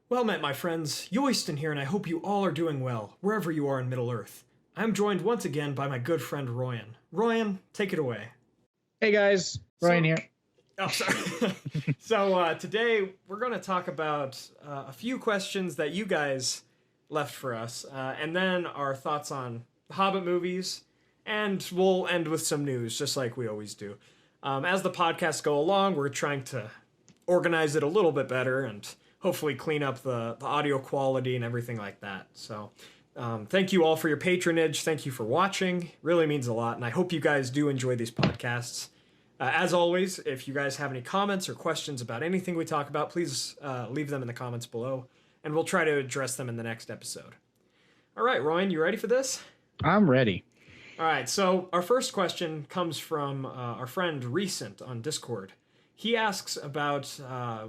Well met, my friends. Yoyston here, and I hope you all are doing well, wherever you are in Middle-earth. I am joined once again by my good friend Royan. Royan, take it away. Hey guys, Ryan here. Oh, sorry. Today we're going to talk about a few questions that you guys left for us, and then our thoughts on the Hobbit movies, and we'll end with some news, just like we always do. As the podcasts go along, we're trying to organize it a little bit better and hopefully clean up the audio quality and everything like that. So thank you all for your patronage. Thank you for watching. It really means a lot, and I hope you guys do enjoy these podcasts. As always, if you guys have any comments or questions about anything we talk about, please leave them in the comments below, and we'll try to address them in the next episode. All right, Ryan, you ready for this? I'm ready. All right, so our first question comes from our friend Recent on Discord. He asks about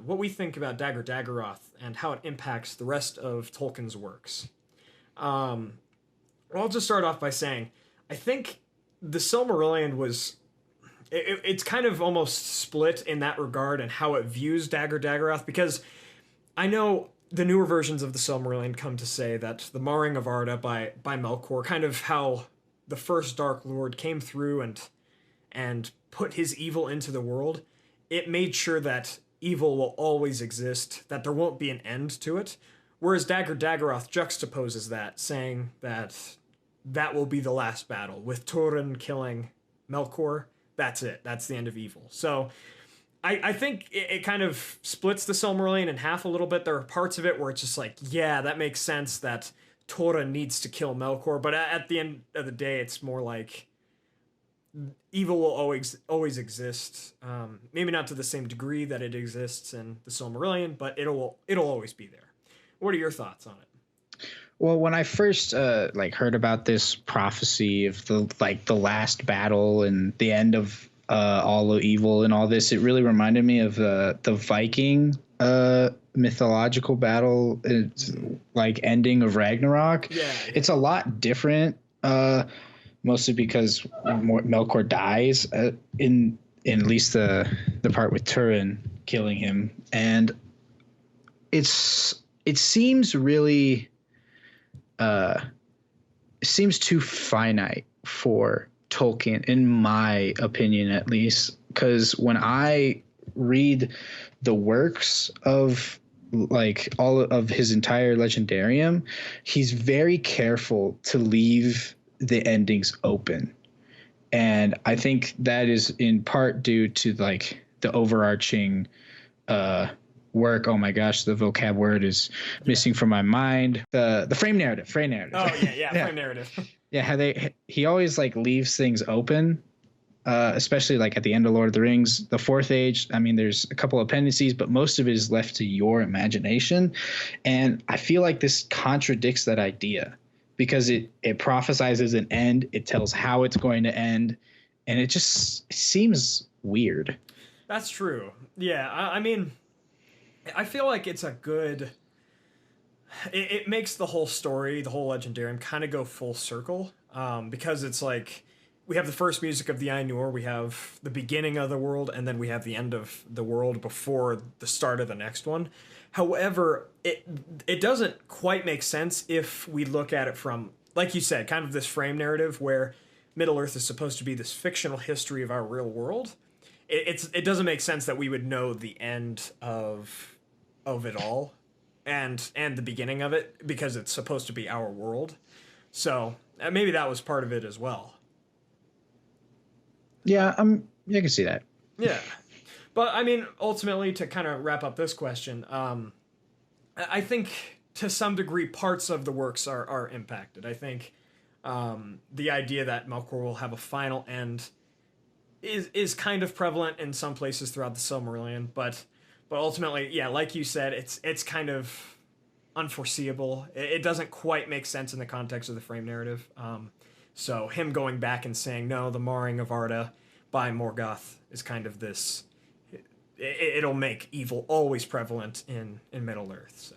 what we think about Dagger Daggeroth and how it impacts the rest of Tolkien's works. Well, I'll just start off by saying, I think the Silmarillion was... It's kind of almost split in that regard and how it views Dagger Daggeroth, because I know the newer versions of the Silmarillion come to say that the marring of Arda by Melkor, kind of how the first Dark Lord came through and put his evil into the world, it made sure that evil will always exist, that there won't be an end to it. Whereas Dagger Daggeroth juxtaposes that, saying that that will be the last battle. With Turin killing Melkor, that's it. That's the end of evil. So I think it kind of splits the Silmarillion in half a little bit. There are parts of it where it's just like, yeah, that makes sense that Turin needs to kill Melkor. But at the end of the day, it's more like evil will always exist. Maybe not to the same degree that it exists in the Silmarillion, but it'll always be there. What are your thoughts on it? Well, when I first heard about this prophecy of the last battle and the end of all the evil and all this, it really reminded me of the Viking mythological battle. It's like ending of Ragnarok. Yeah. It's a lot different, mostly because Melkor dies in at least the part with Turin killing him, and it seems really. Seems too finite for Tolkien, in my opinion, at least, because when I read the works of like all of his entire legendarium, he's very careful to leave the endings open. And I think that is in part due to like the overarching work. Oh my gosh, the vocab word is missing from my mind. The frame narrative. Oh yeah, frame narrative. Yeah, how he always like leaves things open, especially like at the end of Lord of the Rings, the Fourth Age. I mean, there's a couple appendices, but most of it is left to your imagination, and I feel like this contradicts that idea because it prophesizes an end, it tells how it's going to end, and it just seems weird. That's true. Yeah, I mean, I feel like it's a good... It makes the whole story, the whole Legendarium, kind of go full circle, because it's like we have the first music of the Ainur, we have the beginning of the world, and then we have the end of the world before the start of the next one. However, it doesn't quite make sense if we look at it from, like you said, kind of this frame narrative where Middle-earth is supposed to be this fictional history of our real world. It doesn't make sense that we would know the end of it all and the beginning of it, because it's supposed to be our world. So maybe that was part of it as well. Yeah, I can see that. Yeah. But I mean, ultimately, to kind of wrap up this question, I think to some degree parts of the works are impacted. I think the idea that Melkor will have a final end is kind of prevalent in some places throughout the Silmarillion, but ultimately, yeah, like you said, it's kind of unforeseeable. It doesn't quite make sense in the context of the frame narrative. So him going back and saying, no, the marring of Arda by Morgoth is kind of this... It'll make evil always prevalent in Middle-earth, so...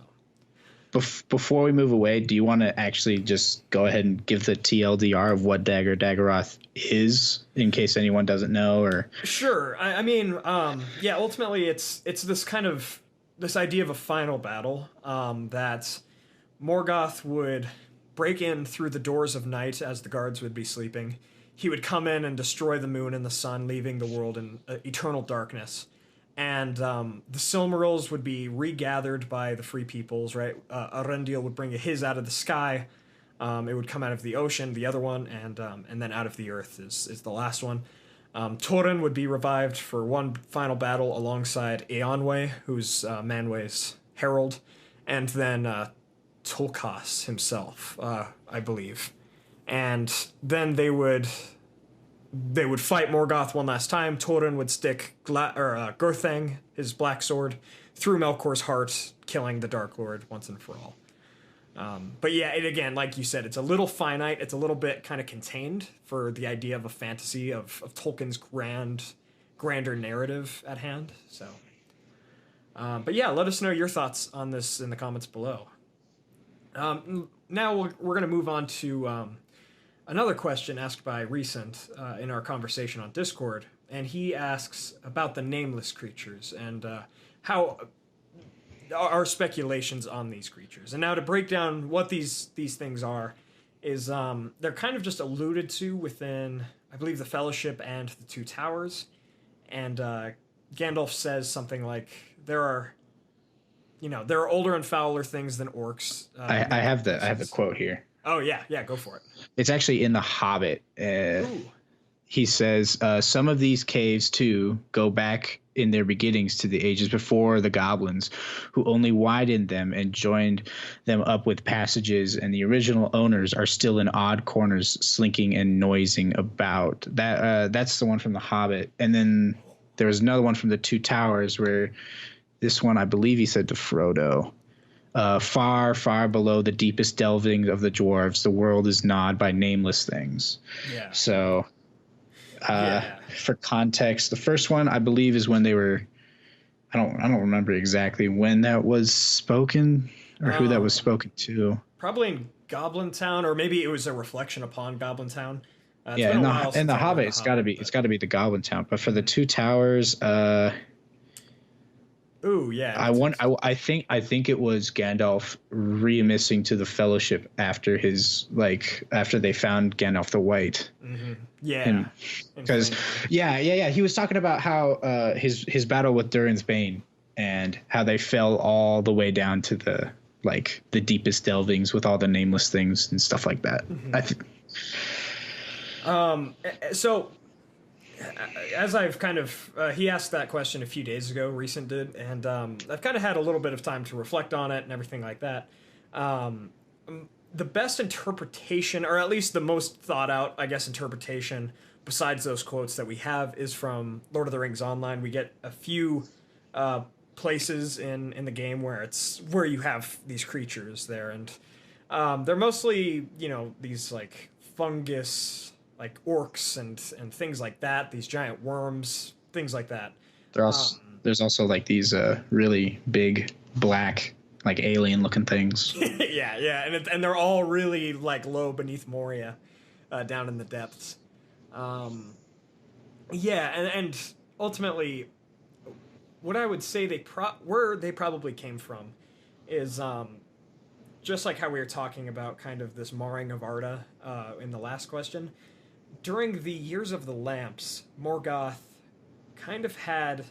Before we move away, do you want to actually just go ahead and give the TLDR of what Dagger Daggeroth is, in case anyone doesn't know? Or sure. I mean, yeah. Ultimately, it's this kind of this idea of a final battle, that Morgoth would break in through the doors of night as the guards would be sleeping. He would come in and destroy the moon and the sun, leaving the world in eternal darkness. And the Silmarils would be regathered by the Free Peoples, right? Arundel would bring his out of the sky. It would come out of the ocean, the other one, and then out of the earth is the last one. Thorin would be revived for one final battle alongside Eonwë, who's Manwë's herald, and then Tolkas himself, I believe. And then they would fight Morgoth one last time. Thorin would stick Gurthang, his black sword, through Melkor's heart, killing the Dark Lord once and for all. But yeah, again, like you said, it's a little finite. It's a little bit kind of contained for the idea of a fantasy of Tolkien's grander narrative at hand. So, but yeah, let us know your thoughts on this in the comments below. Now we're going to move on to another question asked by Recent in our conversation on Discord, and he asks about the nameless creatures and how our speculations on these creatures. And now to break down what these things are is they're kind of just alluded to within, I believe, the Fellowship and the Two Towers. And Gandalf says something like, there are older and fouler things than orcs. I have the quote here. Oh yeah, go for it. It's actually in the Hobbit. He says, some of these caves too go back in their beginnings to the ages before the goblins, who only widened them and joined them up with passages, and the original owners are still in odd corners slinking and noising about. That's the one from the Hobbit. And then there was another one from the Two Towers where this one, I believe he said to Frodo, far, far below the deepest delving of the dwarves, the world is gnawed by nameless things. Yeah. So for context, the first one I believe is when they were, I don't remember exactly when that was spoken or who that was spoken to. Probably in Goblin Town, or maybe it was a reflection upon Goblin Town. In the Hobbit, it's got to be the Goblin Town. But for the Two Towers, ooh, yeah. I think it was Gandalf re-emissing to the Fellowship after they found Gandalf the White. Mm-hmm. Yeah. Because he was talking about how his battle with Durin's Bane and how they fell all the way down to the deepest delvings with all the nameless things and stuff like that. Mm-hmm. So as I've kind of, he asked that question a few days ago, Recent did, and I've kind of had a little bit of time to reflect on it and everything like that. The best interpretation, or at least the most thought out, I guess, interpretation, besides those quotes that we have, is from Lord of the Rings Online. We get a few places in the game where you have these creatures there, and they're mostly, these fungus, orcs and things like that, these giant worms, things like that. There's also these really big black alien looking things. yeah, and they're all really low beneath Moria, down in the depths. And ultimately, what I would say where they probably came from is just like how we were talking about kind of this marring of Arda in the last question. During the Years of the Lamps, Morgoth kind of had...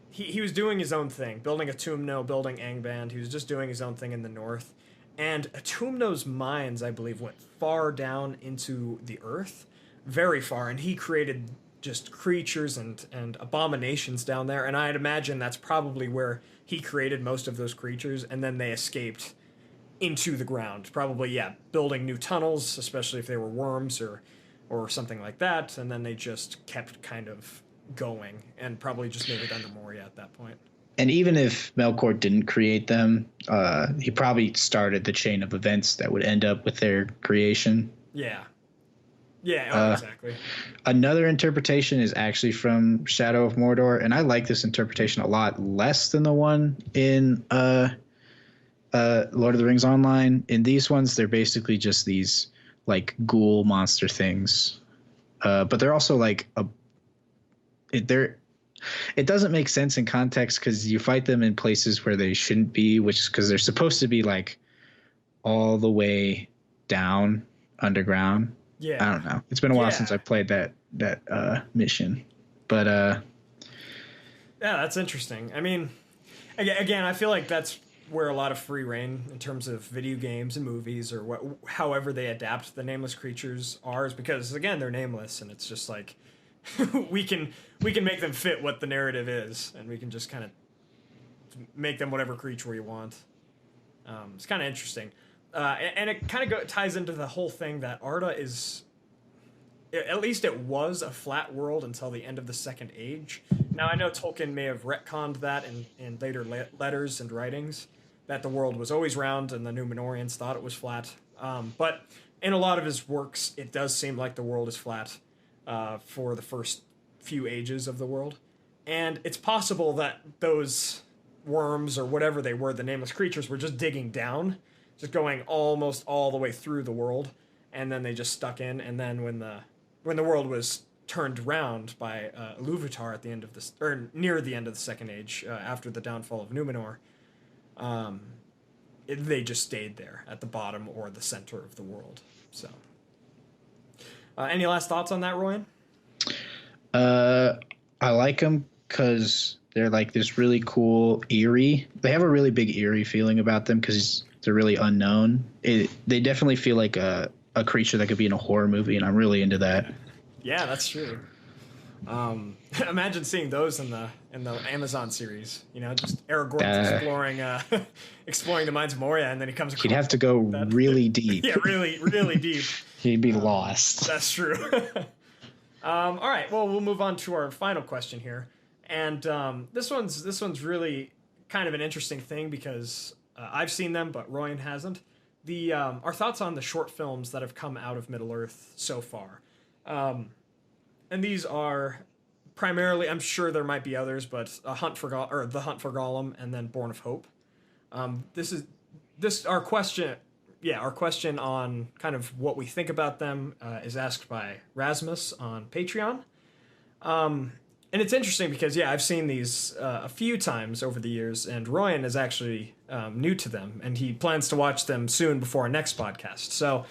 He was doing his own thing, building Autumno, building Angband. He was just doing his own thing in the north. And Autumno's mines, I believe, went far down into the earth, very far, and he created just creatures and abominations down there, and I'd imagine that's probably where he created most of those creatures, and then they escaped into the ground. Probably, building new tunnels, especially if they were worms or something like that, and then they just kept kind of going and probably just made it under Moria at that point. And even if Melkor didn't create them, he probably started the chain of events that would end up with their creation. Yeah, exactly. Another interpretation is actually from Shadow of Mordor, and I like this interpretation a lot less than the one in Lord of the Rings Online. In these ones, they're basically just these ghoul monster things, but they're also they're it doesn't make sense in context because you fight them in places where they shouldn't be, which is because they're supposed to be like all the way down underground. Yeah. I don't know. It's been a while since I played that mission, but yeah, that's interesting. I mean, again, I feel like that's where a lot of free reign in terms of video games and movies or however they adapt the nameless creatures are, is because again they're nameless and it's just like we can make them fit what the narrative is, and we can just kind of make them whatever creature we want. It's kind of interesting, and it kind of ties into the whole thing that Arda is, at least it was, a flat world until the end of the Second Age. Now I know Tolkien may have retconned that in later letters and writings, that the world was always round and the Númenóreans thought it was flat. But in a lot of his works, it does seem like the world is flat for the first few ages of the world. And it's possible that those worms or whatever they were, the nameless creatures, were just digging down, just going almost all the way through the world, and then they just stuck in. And then when the world was turned round by Ilúvatar at the end of this, or near the end of the Second Age, after the downfall of Númenor, they just stayed there at the bottom or the center of the world. So, any last thoughts on that, Royan? I like them because they're like this really cool, eerie. They have a really big eerie feeling about them because they're really unknown. They definitely feel like a creature that could be in a horror movie, and I'm really into that. Yeah, that's true. Imagine seeing those in the Amazon series. You know, just Aragorn exploring the mines of Moria, and then he comes across. He'd have to go really deep. Yeah, really deep. He'd be lost. That's true. All right, well, we'll move on to our final question here, and this one's really kind of an interesting thing because I've seen them, but Royan hasn't. Our thoughts on the short films that have come out of Middle Earth so far. And these are primarily, I'm sure there might be others, but The Hunt for Gollum, and then Born of Hope. Our question on kind of what we think about them is asked by Rasmus on Patreon. And it's interesting because, I've seen these a few times over the years, and Royan is actually new to them, and he plans to watch them soon before our next podcast. So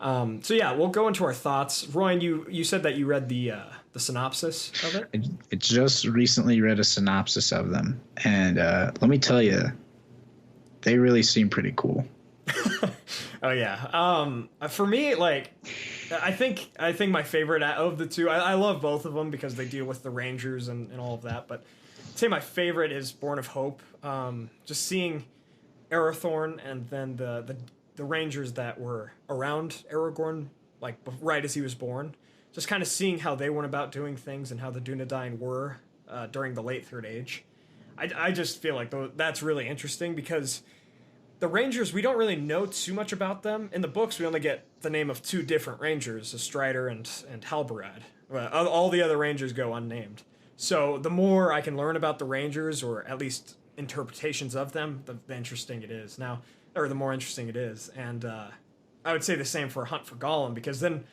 we'll go into our thoughts. Royan, you said that you read the synopsis of it? I just recently read a synopsis of them, and let me tell you, they really seem pretty cool. Oh yeah. For me, like, I think my favorite of the two, I love both of them because they deal with the Rangers and all of that, but I'd say my favorite is Born of Hope. Just seeing Arathorn and then the Rangers that were around Aragorn, like right as he was born, just kind of seeing how they went about doing things and how the Dunedain were during the late Third Age. I just feel like that's really interesting because the Rangers, we don't really know too much about them. In the books, we only get the name of two different Rangers, Strider and Halbarad. All the other Rangers go unnamed. So the more I can learn about the Rangers, or at least interpretations of them, the interesting it is. Or the more interesting it is. And I would say the same for Hunt for Gollum, because then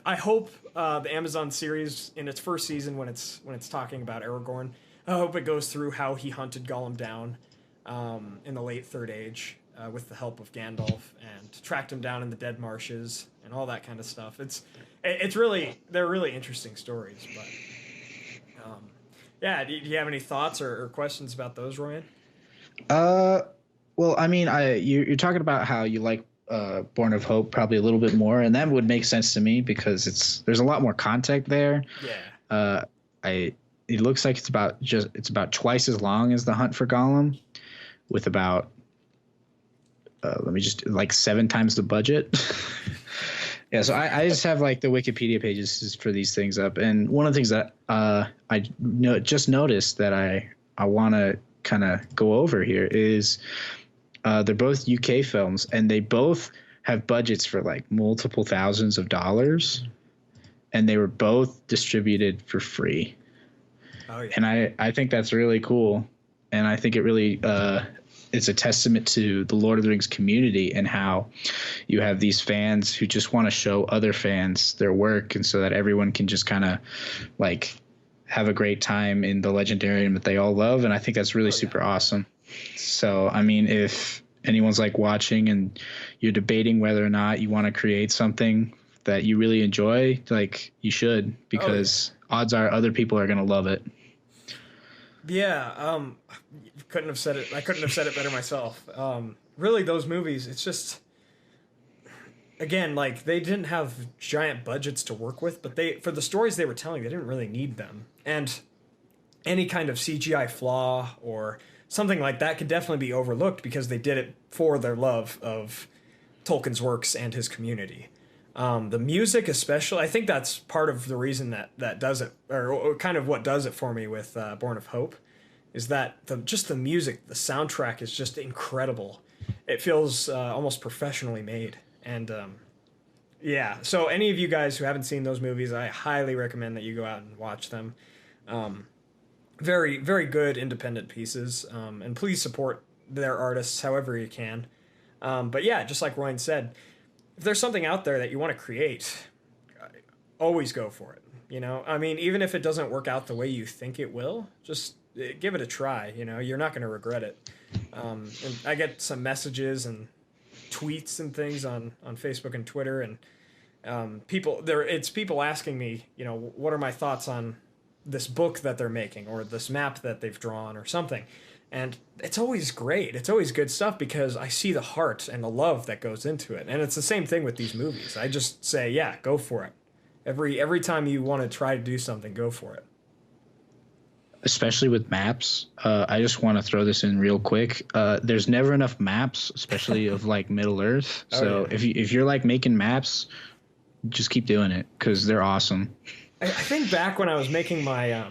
I hope the Amazon series in its first season, when it's talking about Aragorn, I hope it goes through how he hunted Gollum down in the late Third Age with the help of Gandalf, and tracked him down in the Dead Marshes and all that kind of stuff. They're really interesting stories. But do you have any thoughts or questions about those, Royan? Well, I mean, you're talking about how you like Born of Hope probably a little bit more, and that would make sense to me because there's a lot more content there. Yeah. It looks like it's about twice as long as The Hunt for Gollum, with about like 7 times the budget. Yeah, so I just have like the Wikipedia pages for these things up, and one of the things that just noticed that I want to kind of go over here is they're both UK films, and they both have budgets for like multiple thousands of dollars, and they were both distributed for free. Oh, yeah. And I think that's really cool, and I think it really it's a testament to the Lord of the Rings community and how you have these fans who just want to show other fans their work, and so that everyone can just kind of like have a great time in the legendarium that they all love, and I think that's really super awesome. So, I mean, if anyone's like watching and you're debating whether or not you want to create something that you really enjoy, like, you should, because odds are other people are going to love it. Yeah, couldn't have said it. I couldn't have said it better myself. Really, those movies, it's just, again, like, they didn't have giant budgets to work with, but for the stories they were telling, they didn't really need them. And any kind of CGI flaw or something like that could definitely be overlooked because they did it for their love of Tolkien's works and his community. The music, especially, I think that's part of the reason that does it, or kind of what does it for me with Born of Hope, is that the music, the soundtrack is just incredible. It feels almost professionally made. And yeah, so any of you guys who haven't seen those movies, I highly recommend that you go out and watch them. Very, very good independent pieces, and please support their artists however you can. But yeah, just like Ryan said, if there's something out there that you want to create, always go for it. You know, I mean, even if it doesn't work out the way you think it will, just give it a try. You know, you're not going to regret it. And I get some messages and tweets and things on Facebook and Twitter, and it's people asking me, you know, what are my thoughts on this book that they're making or this map that they've drawn or something. And it's always great. It's always good stuff because I see the heart and the love that goes into it. And it's the same thing with these movies. I just say, yeah, go for it. Every time you want to try to do something, go for it. Especially with maps, I just want to throw this in real quick. There's never enough maps, especially of like Middle Earth. So if you're like making maps, just keep doing it because they're awesome. I think back when I was making my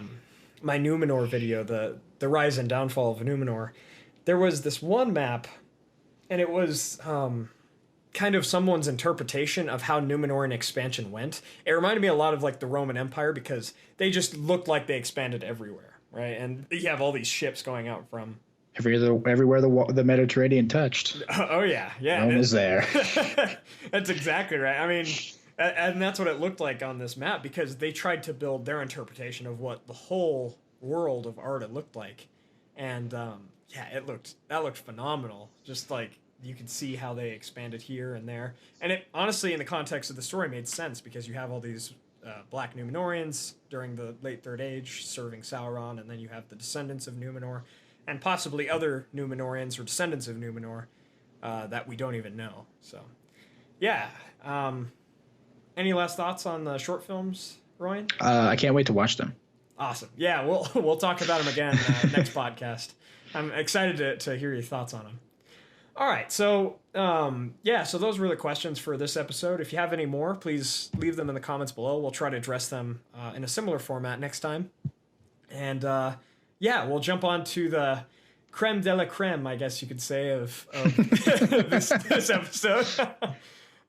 my Numenor video, the rise and downfall of Numenor, there was this one map, and it was kind of someone's interpretation of how Numenorean expansion went. It reminded me a lot of like the Roman Empire because they just looked like they expanded everywhere, right? And you have all these ships going out from everywhere the Mediterranean touched. Oh yeah, Rome was there. That's exactly right. I mean, and that's what it looked like on this map because they tried to build their interpretation of what the whole world of Arda looked like, and yeah, that looked phenomenal. Just like you could see how they expanded here and there, and it honestly, in the context of the story, made sense because you have all these black Numenorians during the late Third Age serving Sauron, and then you have the descendants of Numenor, and possibly other Numenorians or descendants of Numenor that we don't even know. So, yeah. Any last thoughts on the short films, Ryan? I can't wait to watch them. Awesome. Yeah, we'll talk about them again next podcast. I'm excited to hear your thoughts on them. All right, so so those were the questions for this episode. If you have any more, please leave them in the comments below. We'll try to address them in a similar format next time. And we'll jump on to the creme de la creme, I guess you could say, of this episode.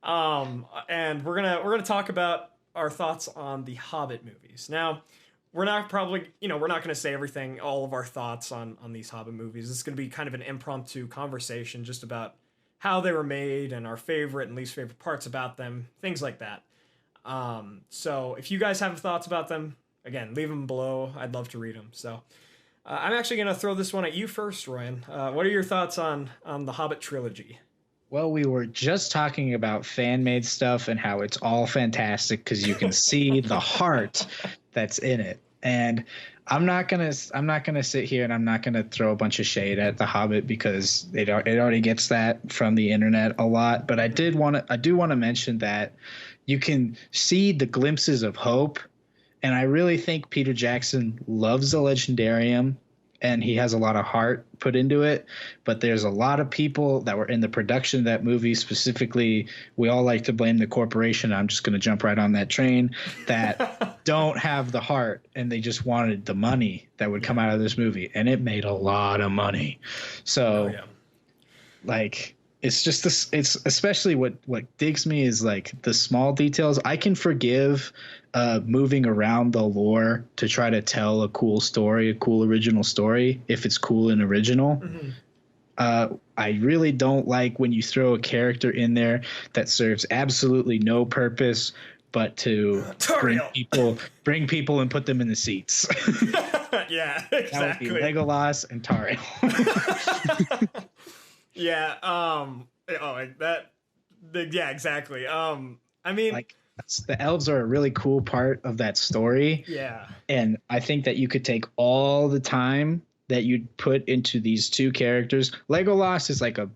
And we're gonna talk about our thoughts on the Hobbit movies. Now, we're not gonna say everything, all of our thoughts on these Hobbit movies. It's gonna be kind of an impromptu conversation just about how they were made and our favorite and least favorite parts about them, things like that. So if you guys have thoughts about them, again, leave them below. I'd love to read them. So I'm actually gonna throw this one at you first, Ryan. What are your thoughts on the Hobbit trilogy? Well, we were just talking about fan-made stuff and how it's all fantastic because you can see the heart that's in it. And I'm not gonna sit here and I'm not gonna throw a bunch of shade at The Hobbit because it already gets that from the internet a lot. But I do want to mention that you can see the glimpses of hope, and I really think Peter Jackson loves the Legendarium. And he has a lot of heart put into it. But there's a lot of people that were in the production of that movie, specifically, we all like to blame the corporation. I'm just going to jump right on that train, that don't have the heart, and they just wanted the money that would come out of this movie. And it made a lot of money. So, like, it's just this, it's especially what digs me is like the small details. I can forgive moving around the lore to try to tell a cool story, a cool original story, if it's cool and original. Mm-hmm. I really don't like when you throw a character in there that serves absolutely no purpose, but to bring people and put them in the seats. Yeah, exactly. That would be Legolas and Tauriel. Yeah. Yeah, exactly. I mean, like the elves are a really cool part of that story. Yeah. And I think that you could take all the time that you'd put into these two characters. Legolas is like a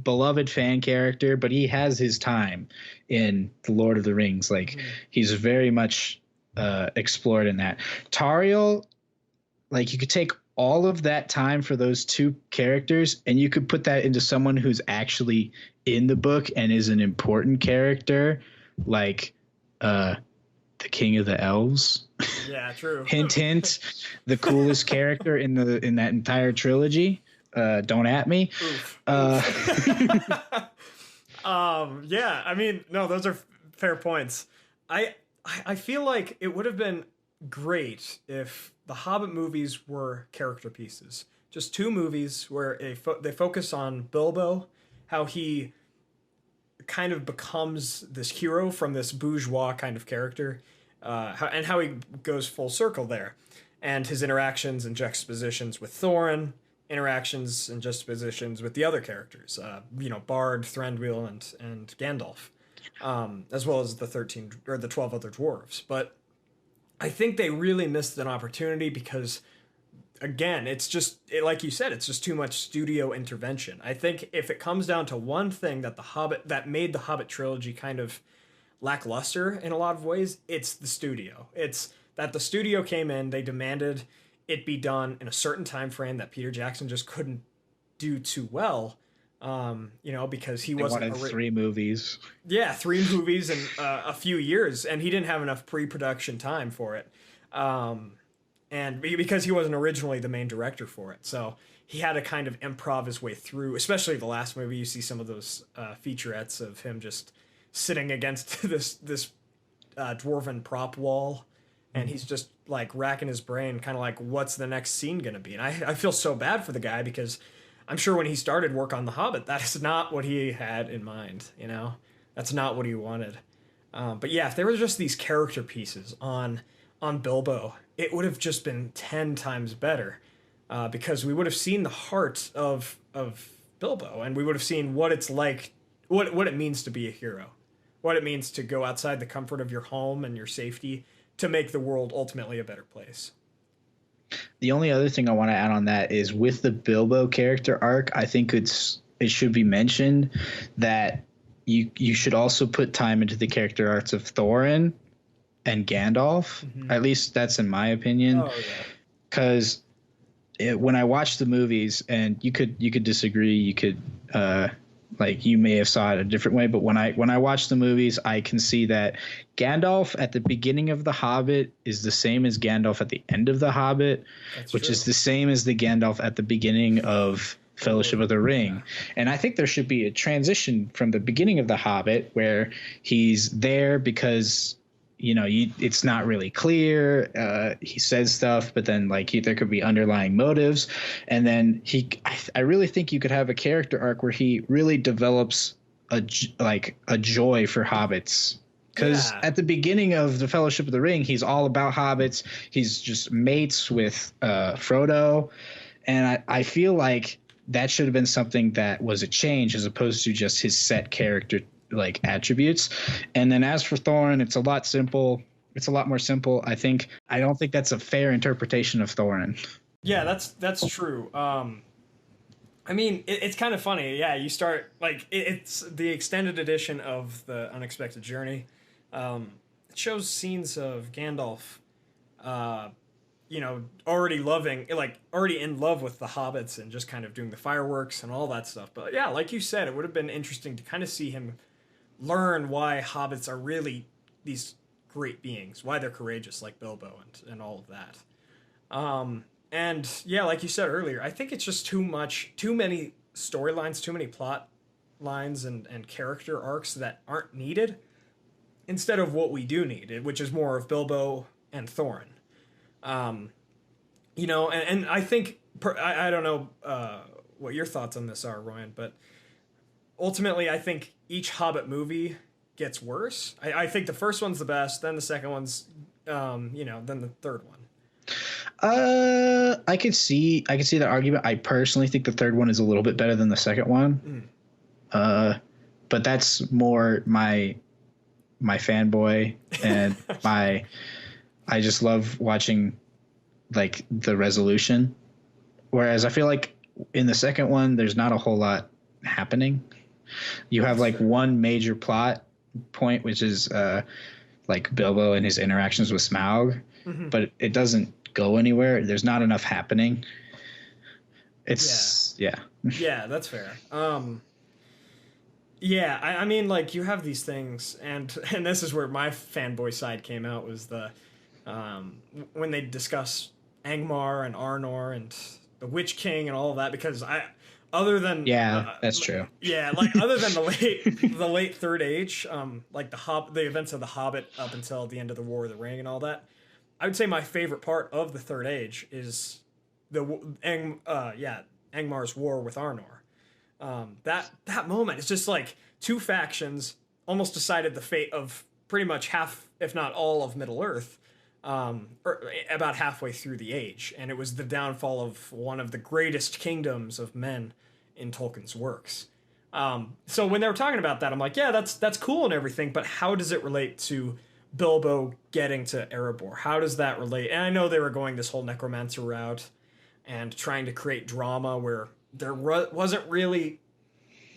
beloved fan character, but he has his time in the Lord of the Rings. Like he's very much explored in that. Tauriel, like you could take all of that time for those two characters and you could put that into someone who's actually in the book and is an important character, like the King of the Elves. Yeah, true. Hint, hint. The coolest character in that entire trilogy. Don't at me. Yeah, I mean, no, those are fair points. I feel like it would have been great if the Hobbit movies were character pieces. Just two movies where they focus on Bilbo, how he kind of becomes this hero from this bourgeois kind of character, and how he goes full circle there, and his interactions and juxtapositions with Thorin, interactions and juxtapositions with the other characters, Bard, Thranduil, and Gandalf, as well as the 12 other dwarves. But I think they really missed an opportunity because, again, like you said, it's just too much studio intervention. I think if it comes down to one thing that made the Hobbit trilogy kind of lackluster in a lot of ways, it's the studio. It's that the studio came in, they demanded it be done in a certain time frame that Peter Jackson just couldn't do too well, because he wanted 3 movies. Yeah, 3 movies in a few years, and he didn't have enough pre-production time for it. And because he wasn't originally the main director for it. So he had to kind of improv his way through, especially the last movie. You see some of those featurettes of him just sitting against this dwarven prop wall, and he's just like racking his brain, kind of like, what's the next scene going to be? And I feel so bad for the guy because I'm sure when he started work on The Hobbit, that is not what he had in mind, That's not what he wanted. But yeah, if there were just these character pieces on Bilbo, it would have just been 10 times better, because we would have seen the heart of Bilbo, and we would have seen what it's like, what it means to be a hero, what it means to go outside the comfort of your home and your safety to make the world ultimately a better place. The only other thing I want to add on that is with the Bilbo character arc, I think it should be mentioned that you should also put time into the character arcs of Thorin and Gandalf. Mm-hmm. At least that's in my opinion. Oh, yeah. Because when I watched the movies, and you could disagree, you could you may have saw it a different way, but when I watched the movies, I can see that Gandalf at the beginning of The Hobbit is the same as Gandalf at the end of The Hobbit, which is the same as the Gandalf at the beginning of Fellowship of the Ring. And I think there should be a transition from the beginning of The Hobbit where he's there because it's not really clear. He says stuff, but then there could be underlying motives. And then I really think you could have a character arc where he really develops a joy for hobbits. Because at the beginning of the Fellowship of the Ring, he's all about hobbits. He's just mates with Frodo. And I feel like that should have been something that was a change as opposed to just his set character attributes. And then as for Thorin, it's a lot more simple. I don't think that's a fair interpretation of Thorin. Yeah, that's true. I mean, it's kind of funny. Yeah, you start it's the extended edition of The Unexpected Journey. It shows scenes of Gandalf already already in love with the hobbits and just kind of doing the fireworks and all that stuff. But yeah, like you said, it would have been interesting to kind of see him learn why hobbits are really these great beings, why they're courageous like Bilbo and all of that. And yeah, like you said earlier, I think it's just too many storylines, too many plot lines and character arcs that aren't needed instead of what we do need, which is more of Bilbo and Thorin. And I think, I don't know what your thoughts on this are, Ryan, but ultimately I think each Hobbit movie gets worse. I think the first one's the best, then the second one's, then the third one. I could see that argument. I personally think the third one is a little bit better than the second one. But that's more my fanboy and I just love watching like the resolution. Whereas I feel like in the second one, there's not a whole lot happening. You have like one major plot point, which is like Bilbo and his interactions with Smaug, but it doesn't go anywhere. There's not enough happening. It's yeah, that's fair. I mean, like, you have these things, and this is where my fanboy side came out, was the when they discuss Angmar and Arnor and the Witch King and all of that, because other than that's true. Yeah, like other than the late Third Age, like the events of the Hobbit up until the end of the War of the Ring and all that, I would say my favorite part of the Third Age is Angmar's war with Arnor. That moment, it's just like two factions almost decided the fate of pretty much half, if not all, of Middle Earth, or about halfway through the age, and it was the downfall of one of the greatest kingdoms of men in Tolkien's works. So when they were talking about that, I'm like, yeah, that's cool and everything, but how does it relate to Bilbo getting to Erebor? How does that relate? And I know they were going this whole necromancer route and trying to create drama where there wasn't really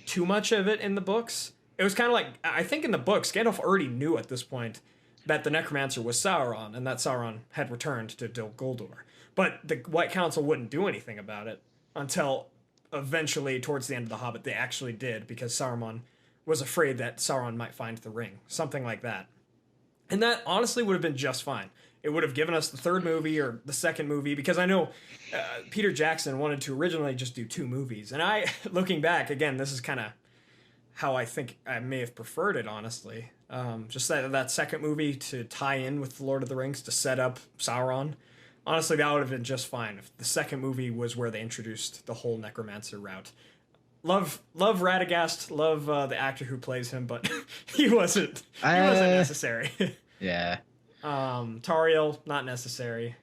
too much of it in the books. It was kind of like, I think in the books, Gandalf already knew at this point that the necromancer was Sauron and that Sauron had returned to Dol Guldur. But the White Council wouldn't do anything about it until eventually, towards the end of The Hobbit, they actually did, because Saruman was afraid that Sauron might find the ring. Something like that. And that honestly would have been just fine. It would have given us the third movie or the second movie, because I know Peter Jackson wanted to originally just do 2 movies. And looking back, again, this is kind of how I think I may have preferred it, honestly. Just that second movie to tie in with The Lord of the Rings, to set up Sauron. Honestly, that would have been just fine if the second movie was where they introduced the whole necromancer route. Love Radagast, love the actor who plays him, but he wasn't necessary. Yeah. Tauriel, not necessary.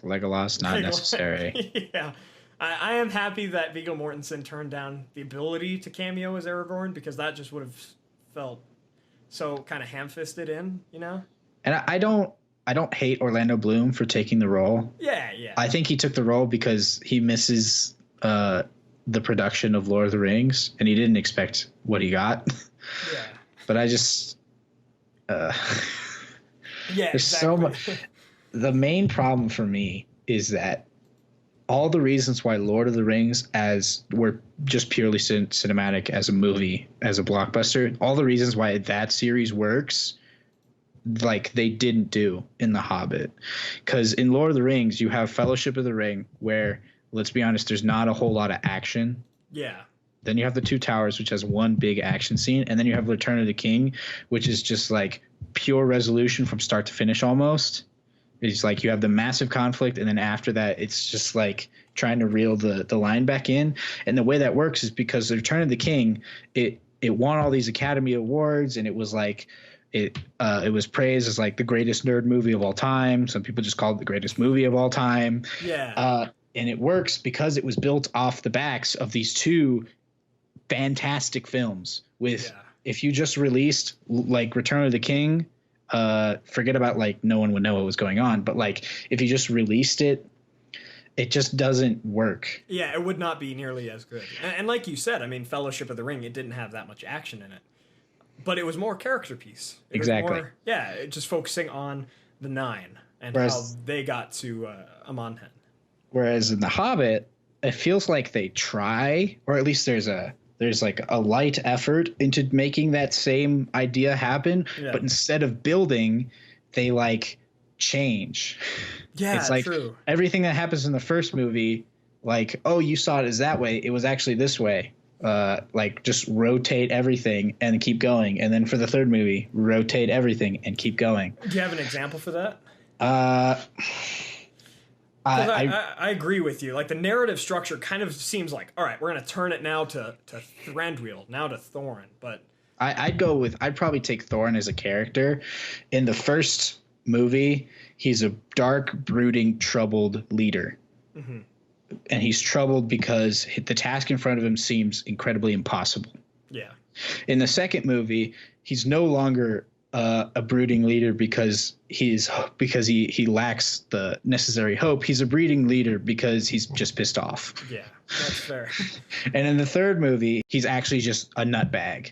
Legolas, not necessary. Yeah. I am happy that Viggo Mortensen turned down the ability to cameo as Aragorn, because that just would have felt so kind of ham-fisted in, you know? And I don't hate Orlando Bloom for taking the role. Yeah. I think he took the role because he misses the production of Lord of the Rings, and he didn't expect what he got. Yeah. But I just there's so much. The main problem for me is that all the reasons why Lord of the Rings, as we're just purely cinematic as a movie, as a blockbuster, all the reasons why that series works, like they didn't do in The Hobbit. Because in Lord of the Rings, you have Fellowship of the Ring, where, let's be honest, there's not a whole lot of action. Yeah. Then you have the Two Towers, which has one big action scene. And then you have Return of the King, which is just like pure resolution from start to finish almost. It's like you have the massive conflict, and then after that, it's just like trying to reel the line back in. And the way that works is because the Return of the King, it won all these Academy Awards, and it was like it was praised as like the greatest nerd movie of all time. Some people just called it the greatest movie of all time. Yeah. And it works because it was built off the backs of these 2 fantastic films. If you just released like Return of the King, forget about like no one would know what was going on, but like if you just released it, it just doesn't work. Yeah, it would not be nearly as good. And like you said, I mean, Fellowship of the Ring, it didn't have that much action in it, but it was more character piece. Exactly. Just focusing on the 9 and how they got to Amonhen. Whereas in The Hobbit, it feels like they try, or at least there's like a light effort into making that same idea happen, but instead of building, they like change. Yeah, it's like true. Everything that happens in the first movie, like, oh, you saw it as that way, it was actually this way. Like just rotate everything and keep going. And then for the third movie, rotate everything and keep going. Do you have an example for that? I agree with you. Like the narrative structure kind of seems like, all right, we're going to turn it now to Thranduil, now to Thorin. But I'd probably take Thorin as a character. In the first movie, he's a dark, brooding, troubled leader. Mm-hmm. And he's troubled because the task in front of him seems incredibly impossible. Yeah. In the second movie, he's no longer a brooding leader because he lacks the necessary hope. He's a brooding leader because he's just pissed off. Yeah, that's fair. And in the third movie, he's actually just a nutbag.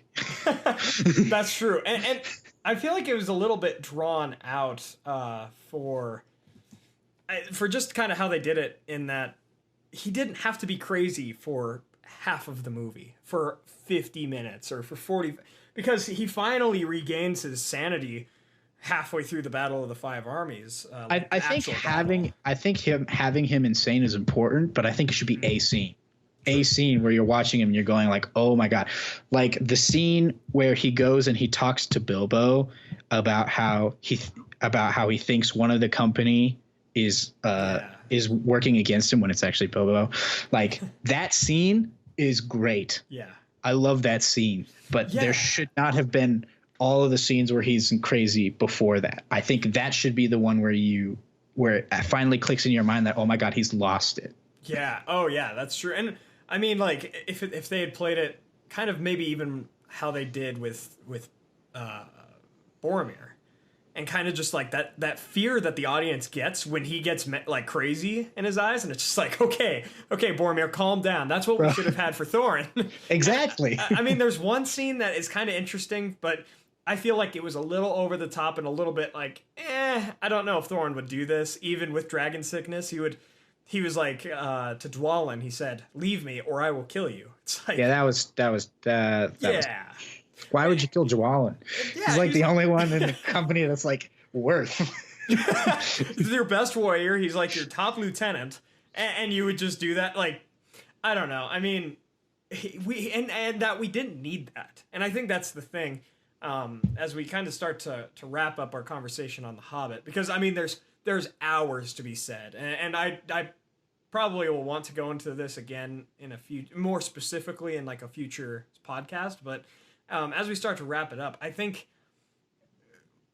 That's true. And I feel like it was a little bit drawn out for just kind of how they did it, in that he didn't have to be crazy for half of the movie, for 50 minutes or for 40, because he finally regains his sanity halfway through the Battle of the Five Armies. I think having him insane is important, but I think it should be a scene. A scene where you're watching him and you're going like, oh my God. Like the scene where he goes and he talks to Bilbo about how he thinks one of the company is working against him when it's actually Bilbo. Like that scene is great. Yeah. I love that scene, but there should not have been all of the scenes where he's crazy before that. I think that should be the one where it finally clicks in your mind that, oh my God, he's lost it. Yeah. Oh yeah, that's true. And I mean, like if they had played it kind of maybe even how they did with Boromir, and kind of just like that fear that the audience gets when he gets like crazy in his eyes, and it's just like, okay, Boromir, calm down. That's what we should have had for Thorin. Exactly. I mean, there's one scene that is kind of interesting, but I feel like it was a little over the top and a little bit like, I don't know if Thorin would do this, even with dragon sickness. He was like, to Dwalin, he said, "Leave me or I will kill you." It's like, that was why would you kill Dwalin? Yeah, he's like the only one in the company that's like worth. He's your best warrior. He's like your top lieutenant, and you would just do that. Like, I don't know. I mean, we didn't need that, and I think that's the thing. As we kind of start to wrap up our conversation on The Hobbit, because I mean, there's hours to be said, and I probably will want to go into this again in more specifically in like a future podcast, but. As we start to wrap it up, I think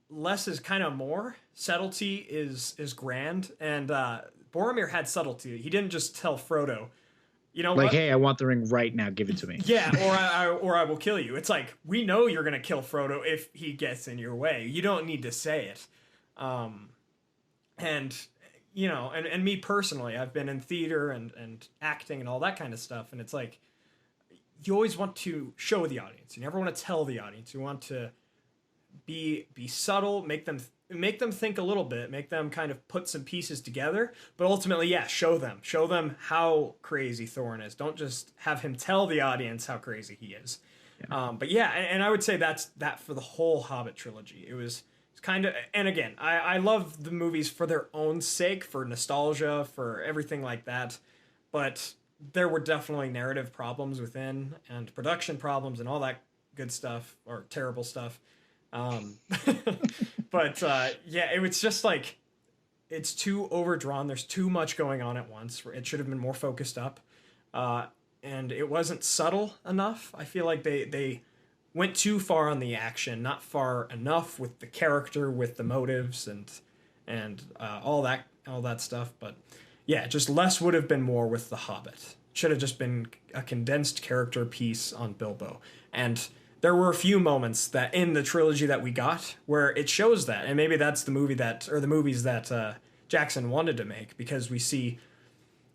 less is kind of more. Subtlety is grand, and Boromir had subtlety. He didn't just tell Frodo, you know, like, hey, I want the ring right now. Give it to me. Yeah, or I will kill you. It's like, we know you're gonna kill Frodo if he gets in your way. You don't need to say it. And you know, and me personally, I've been in theater and acting and all that kind of stuff, and it's like, you always want to show the audience. You never want to tell the audience. You want to be subtle, make them think a little bit, make them kind of put some pieces together. But ultimately, show them how crazy Thorin is. Don't just have him tell the audience how crazy he is. Yeah. But yeah, and I would say that's that for the whole Hobbit trilogy. It's kind of, and again, I love the movies for their own sake, for nostalgia, for everything like that. But there were definitely narrative problems within, and production problems, and all that good stuff, or terrible stuff. But it was just like, it's too overdrawn. There's too much going on at once. It should have been more focused up, and it wasn't subtle enough. I feel like they went too far on the action, not far enough with the character, with the motives, and all that stuff. But yeah, just less would have been more with The Hobbit. Should have just been a condensed character piece on Bilbo. And there were a few moments that in the trilogy that we got where it shows that. And maybe that's the movies that Jackson wanted to make, because we see,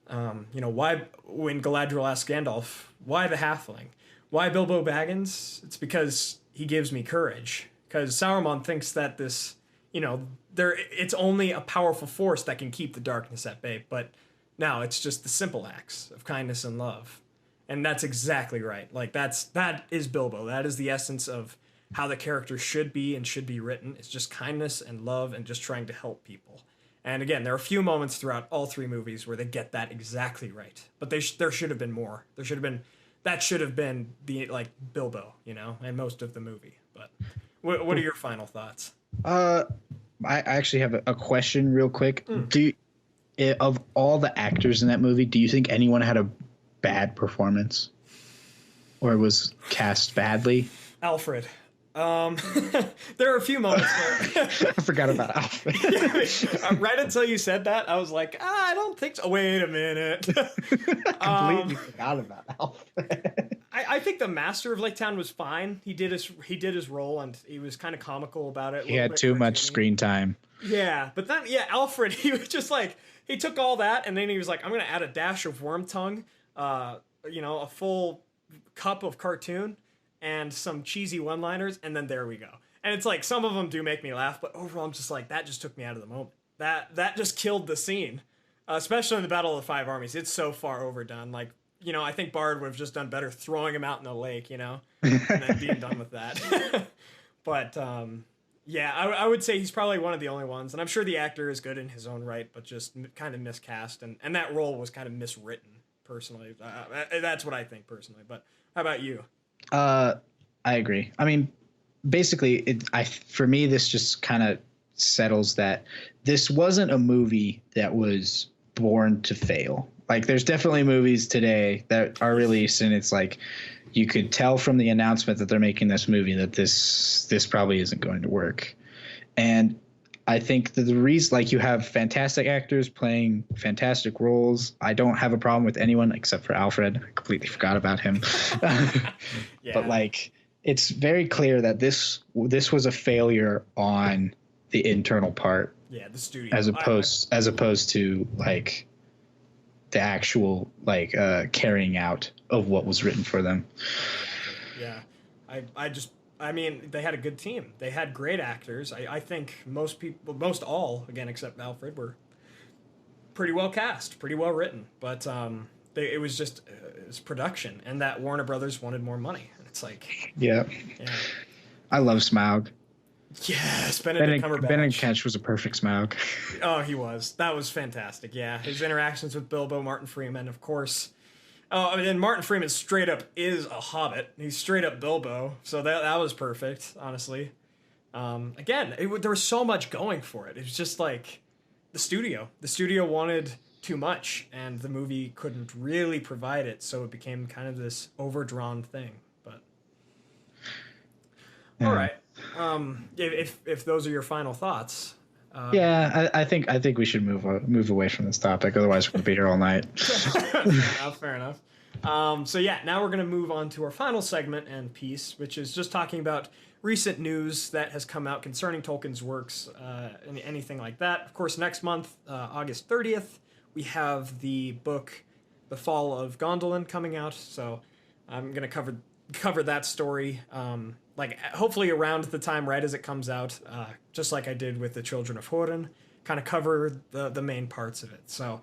why, when Galadriel asks Gandalf, why the halfling? Why Bilbo Baggins? It's because he gives me courage. Because Sauron thinks that this, it's only a powerful force that can keep the darkness at bay, but now it's just the simple acts of kindness and love. And that's exactly right. Like, that is Bilbo. That is the essence of how the character should be and should be written. It's just kindness and love and just trying to help people. And again, there are a few moments throughout all three movies where they get that exactly right. But there should have been more. That should have been the, like, Bilbo, and most of the movie. But what are your final thoughts? I actually have a question real quick. Of all the actors in that movie, do you think anyone had a bad performance or was cast badly? Alfred. There are a few moments where I forgot about Alfred. right until you said that, I was like, I don't think so. Wait a minute. Completely forgot about Alfred. I think the Master of Lake Town was fine. He did his role, and he was kind of comical about it. He had too much screen time. Yeah, but then Alfred, he was just like, he took all that, and then he was like, I'm gonna add a dash of worm tongue, a full cup of cartoon, and some cheesy one-liners, and then there we go. And it's like, some of them do make me laugh, but overall I'm just like, that just took me out of the moment. That just killed the scene, especially in the Battle of the Five Armies. It's so far overdone. Like, I think Bard would have just done better throwing him out in the lake, and then being done with that. But I would say he's probably one of the only ones, and I'm sure the actor is good in his own right, but just kind of miscast, and that role was kind of miswritten, personally. That's what I think, personally. But how about you? I agree. I mean, basically, for me, this just kind of settles that this wasn't a movie that was born to fail. Like, there's definitely movies today that are released, and it's like you could tell from the announcement that they're making this movie that this probably isn't going to work. And I think that the reason, like, you have fantastic actors playing fantastic roles. I don't have a problem with anyone except for Alfred. I completely forgot about him. Yeah. But like, it's very clear that this was a failure on the internal part. Yeah, the studio. As opposed to like the actual carrying out of what was written for them. Yeah. I mean, they had a good team. They had great actors. I think most all, again, except Alfred, were pretty well cast, pretty well written. But it was just it's production, and that Warner Brothers wanted more money. And it's like, yeah. I love Smaug. Yes, Benedict Cumberbatch. Benedict was a perfect Smaug. Oh, he was. That was fantastic. Yeah, his interactions with Bilbo, Martin Freeman, of course. Oh, and Martin Freeman straight up is a Hobbit. He's straight up Bilbo, so that was perfect, honestly. Again, there was so much going for it. It was just like the studio. The studio wanted too much, and the movie couldn't really provide it, so it became kind of this overdrawn thing. But all right, if those are your final thoughts. I think we should move away from this topic. Otherwise, we're gonna be here all night. Fair enough. So now we're gonna move on to our final segment and piece, which is just talking about recent news that has come out concerning Tolkien's works, and anything like that. Of course, next month, August 30th, we have the book, The Fall of Gondolin, coming out. So I'm gonna cover that story. Hopefully around the time right as it comes out, just like I did with the Children of Hurin, kind of cover the main parts of it. So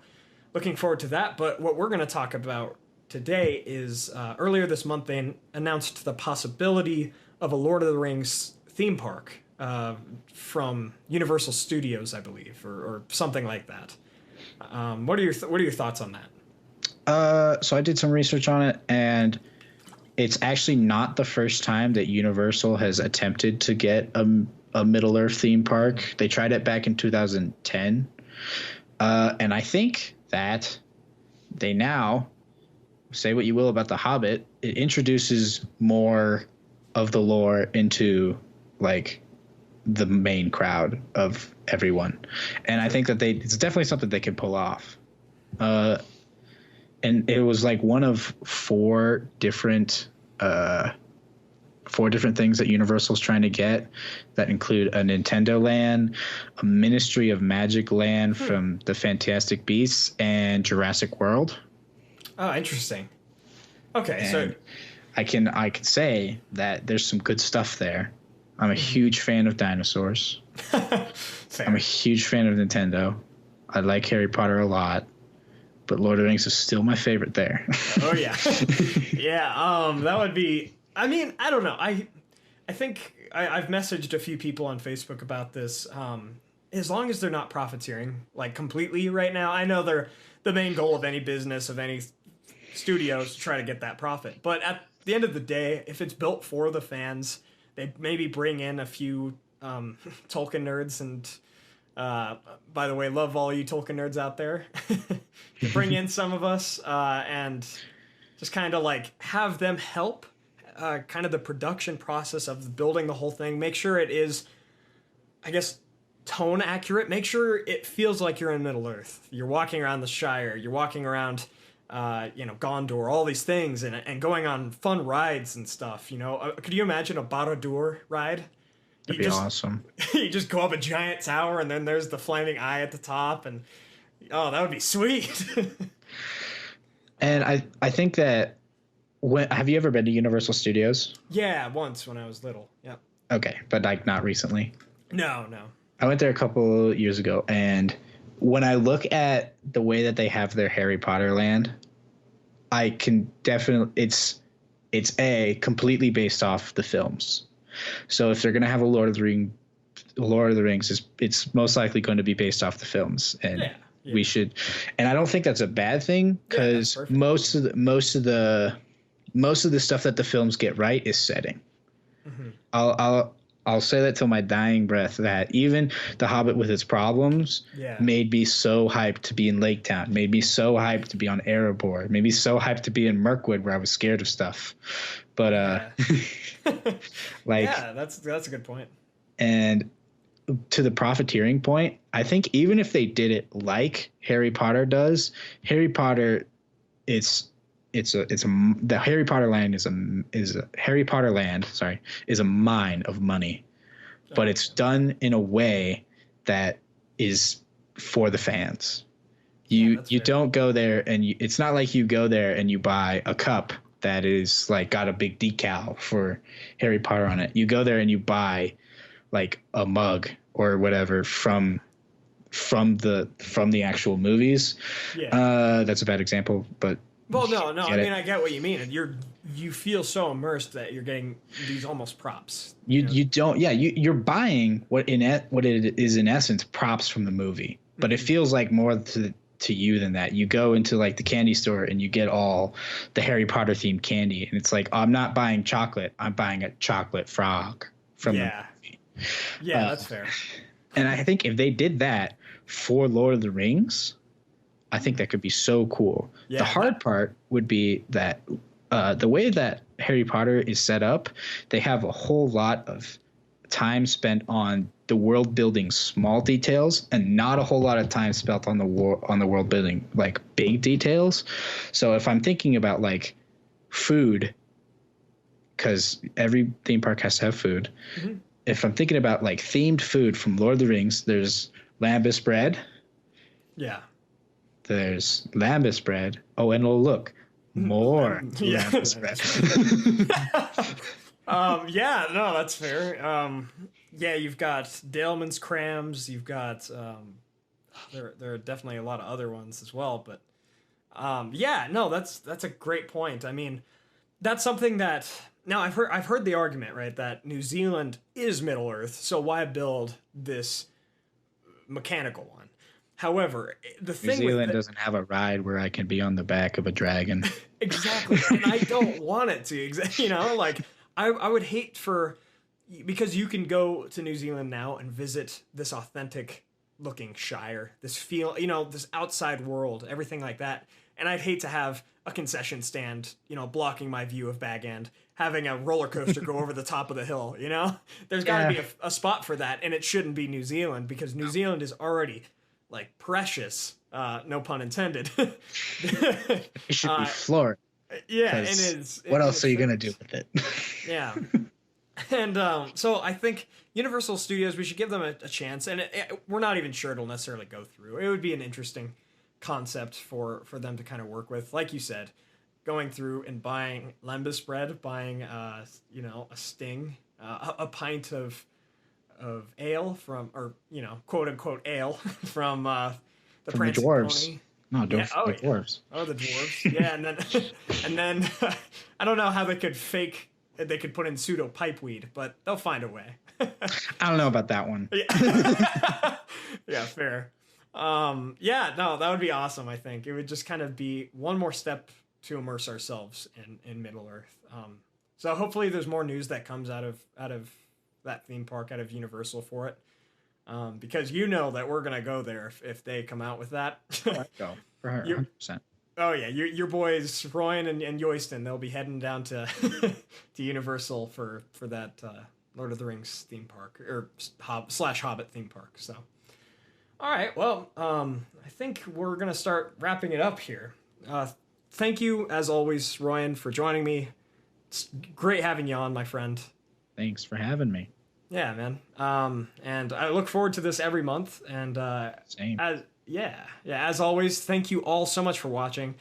looking forward to that. But what we're going to talk about today is earlier this month they announced the possibility of a Lord of the Rings theme park from Universal Studios, I believe, or something like that. What are your thoughts on that? So I did some research on it, and it's actually not the first time that Universal has attempted to get a Middle-earth theme park. They tried it back in 2010. And I think that they now, say what you will about The Hobbit, it introduces more of the lore into, like, the main crowd of everyone. And I think that it's definitely something they can pull off. And it was like one of four different things that Universal's trying to get that include a Nintendo land, a Ministry of Magic land from the Fantastic Beasts, and Jurassic World. Oh, interesting. Okay, and so I can say that there's some good stuff there. I'm a huge fan of dinosaurs. I'm a huge fan of Nintendo. I like Harry Potter a lot. But Lord of the Rings is still my favorite there. Oh yeah. Yeah, that would be, I mean, I don't know. I think I've messaged a few people on Facebook about this. As long as they're not profiteering like completely right now. I know the main goal of any business, of any studio, is to try to get that profit. But at the end of the day, if it's built for the fans, they maybe bring in a few Tolkien nerds and by the way, love all you Tolkien nerds out there. Bring in some of us and just kind of like have them help kind of the production process of building the whole thing. Make sure it is, I guess, tone accurate. Make sure it feels like you're in Middle Earth. You're walking around the Shire. You're walking around, Gondor. All these things and going on fun rides and stuff. Could you imagine a Barad-dûr ride? That'd be awesome. You just go up a giant tower, and then there's the flaming eye at the top, and that would be sweet. And I think that have you ever been to Universal Studios? Yeah, once when I was little. Yep. Okay, but like not recently. No. I went there a couple years ago, and when I look at the way that they have their Harry Potter land, I can definitely it's completely based off the films. So if they're going to have a Lord of the Rings, it's most likely going to be based off the films, and we should. And I don't think that's a bad thing, because most of the stuff that the films get right is setting. Mm-hmm. I'll say that till my dying breath, that even The Hobbit with its problems made me so hyped to be in Lake Town, made me so hyped to be on Erebor, made me so hyped to be in Mirkwood, where I was scared of stuff. But that's a good point. And to the profiteering point, I think even if they did it like Harry Potter does, Harry Potter, the Harry Potter land is a mine of money, but it's done in a way that is for the fans. You don't go there and it's not like you go there and you buy a cup that is like got a big decal for Harry Potter on it. You go there and you buy like a mug or whatever from the actual movies. That's a bad example, but well, no. I mean, I get what you mean, and you feel so immersed that you're getting these almost props. You're buying what it is in essence props from the movie, but it feels like more to you than that. You go into like the candy store and you get all the Harry Potter themed candy, and it's like, I'm not buying chocolate, I'm buying a chocolate frog from the movie. Yeah, that's fair. And I think if they did that for Lord of the Rings, I think that could be so cool. Yeah, the hard part would be that the way that Harry Potter is set up, they have a whole lot of time spent on the world building small details and not a whole lot of time spent on the world building like big details. So if I'm thinking about like food, because every theme park has to have food. Mm-hmm. If I'm thinking about like themed food from Lord of the Rings, there's lambus bread. Yeah. There's lambus bread. Oh, and look, more lambus bread. That's fair. You've got Daleman's crams. You've got there are definitely a lot of other ones as well. But that's a great point. I mean, that's something that now I've heard the argument, right, that New Zealand is Middle Earth, so why build this mechanical one? However, the thing New Zealand doesn't have a ride where I can be on the back of a dragon. Exactly, and I don't want it to. Like I would hate because you can go to New Zealand now and visit this authentic looking Shire, this this outside world, everything like that. And I'd hate to have a concession stand, blocking my view of Bag End, having a roller coaster go over the top of the hill. There's got to be a spot for that, and it shouldn't be New Zealand, because New Zealand is already like precious, no pun intended. It should be Florida. Yeah, and it's. What else are you gonna do with it? Yeah, and so I think Universal Studios, we should give them a chance, and we're not even sure it'll necessarily go through. It would be an interesting concept for them to kind of work with, like you said, going through and buying lembas bread, buying a sting, a pint of ale from, or quote unquote ale from the Prancing dwarves. Pony. No, the dwarves. Oh, the dwarves. Yeah, and then I don't know how they could put in pseudo pipeweed, but they'll find a way. I don't know about that one. Yeah, yeah, fair. That would be awesome. I think it would just kind of be one more step to immerse ourselves in Middle Earth. So hopefully there's more news that comes out of that theme park, out of Universal for it. Because that we're gonna go there if they come out with that. Go for 100%. Oh yeah, your boys Ryan and Yoyston, they'll be heading down to to Universal for that Lord of the Rings theme park or slash Hobbit theme park. So, all right, well, I think we're gonna start wrapping it up here. Thank you as always, Ryan, for joining me. It's great having you on, my friend. Thanks for having me. Yeah, man. And I look forward to this every month. And Same. As always, thank you all so much for watching.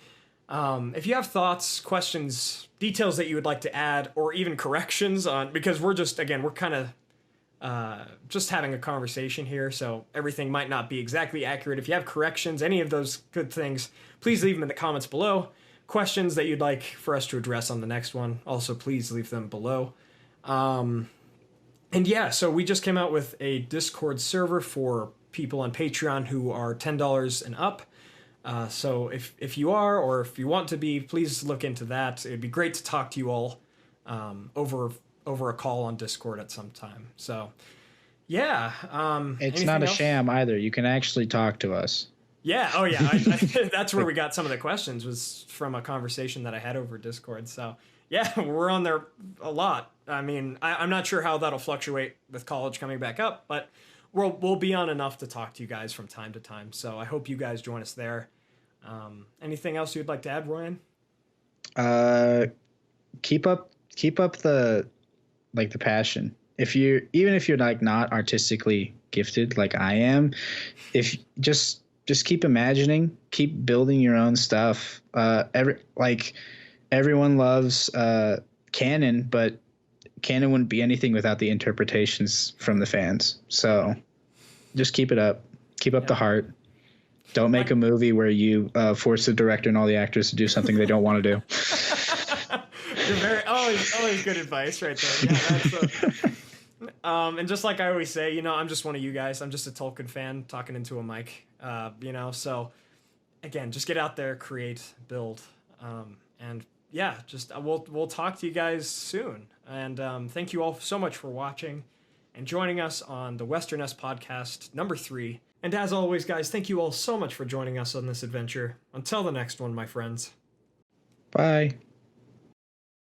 If you have thoughts, questions, details that you would like to add, or even corrections on, because we're kind of just having a conversation here, so everything might not be exactly accurate. If you have corrections, any of those good things, please leave them in the comments below. Questions that you'd like for us to address on the next one, also please leave them below. And yeah, so we just came out with a Discord server for people on Patreon who are $10 and up. So if you are, or if you want to be, please look into that. It'd be great to talk to you all over a call on Discord at some time. So yeah. It's not a sham either. You can actually talk to us. Yeah. Oh yeah. That's where we got some of the questions, was from a conversation that I had over Discord. So yeah, we're on there a lot. I mean, I'm not sure how that'll fluctuate with college coming back up, but we'll be on enough to talk to you guys from time to time. So I hope you guys join us there. Anything else you'd like to add, Ryan? Keep up the passion. Even if you're like not artistically gifted like I am, if just keep imagining, keep building your own stuff. Everyone loves canon, but canon wouldn't be anything without the interpretations from the fans. So just keep it up. Keep up the heart. Don't make a movie where you force the director and all the actors to do something they don't want to do. Always good advice right there. Yeah, that's and just like I always say, I'm just one of you guys. I'm just a Tolkien fan talking into a mic. So again, just get out there, create, build, and yeah, just we'll talk to you guys soon. And thank you all so much for watching and joining us on the Westernesse podcast number 3. And as always, guys, thank you all so much for joining us on this adventure. Until the next one, my friends. Bye.